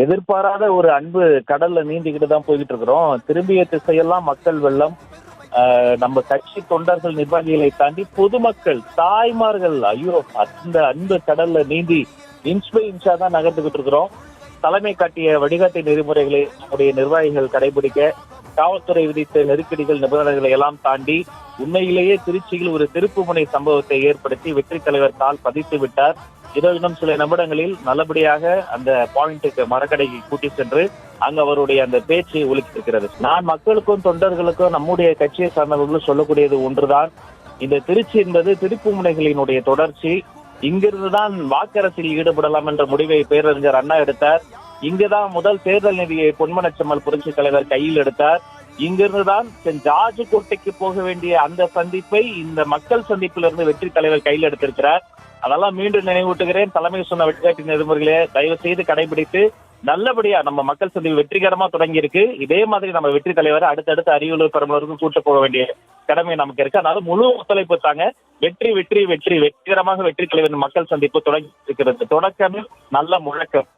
எதிர்பாராத ஒரு அன்பு கடல்ல நீந்திக்கிட்டு தான் போய்கிட்டு இருக்கிறோம். திரும்பிய திசையெல்லாம் மக்கள் வெள்ளம். நம்ம கட்சி தொண்டர்கள், நிர்வாகிகளை தாண்டி பொதுமக்கள், தாய்மார்கள், ஐயோ அந்த அன்பு கடல்ல நீந்தி இன்ச் பை இன்ச்சா தான் நகர்ந்துகிட்டு இருக்கிறோம். தலைமை காட்டிய வழிகாட்டி நெறிமுறைகளை நம்முடைய நிர்வாகிகள் கடைபிடிக்க, காவல்துறை விதித்த நெருக்கடிகள், நிபந்தனைகளை எல்லாம் தாண்டி உண்மையிலேயே திருச்சியில் ஒரு திருப்புமுனை சம்பவத்தை ஏற்படுத்தி வெற்றி தலைவர் கால் பதித்து விட்டார். இதோ இன்னும் சில நிமிடங்களில் நல்லபடியாக அந்த பாயிண்ட்டுக்கு மரக்கடைக்கு கூட்டி சென்று அங்கு அவருடைய அந்த பேச்சு ஒலித்திருக்கிறது. நான் மக்களுக்கும் தொண்டர்களுக்கும் நம்முடைய கட்சியை சார்ந்தவர்களும் சொல்லக்கூடியது ஒன்றுதான். இந்த திருச்சி என்பது திருப்புமுனைகளினுடைய தொடர்ச்சி. இங்கிருந்துதான் வாக்கரசில் ஈடுபடலாம் என்ற முடிவை பேரறிஞர் அண்ணா எடுத்தார். இங்குதான் முதல் தேர்தல் நிதியை பொன்மனச்செம்மல் புரட்சி தலைவர் கையில் எடுத்தார். இங்கிருந்துதான் சென்ட் ஜார்ஜ் கோட்டைக்கு போக வேண்டிய அந்த சந்திப்பை இந்த மக்கள் சந்திப்பிலிருந்து வெற்றி தலைவர் கையில் எடுத்திருக்கிறார். அதெல்லாம் மீண்டும் நினைவூட்டுகிறேன். தலைமை சொன்ன வழிகாட்டி நெறிமுறைகளை தயவு செய்து கடைபிடித்து நல்லபடியா நம்ம மக்கள் சந்திப்பு வெற்றிகரமா தொடங்கி இருக்கு. இதே மாதிரி நம்ம வெற்றி தலைவரை அடுத்தடுத்த அரியலூர் பெரம்பலூருக்கும் கூட்டு போக வேண்டிய கடமை நமக்கு இருக்கு. அதனால முழு ஒத்துழைப்பு தாங்க. வெற்றி வெற்றி வெற்றி வெற்றிகரமாக வெற்றி தலைவர் மக்கள் சந்திப்பு தொடங்கி இருக்கிறது. தொடக்கமே நல்ல முழக்கம்.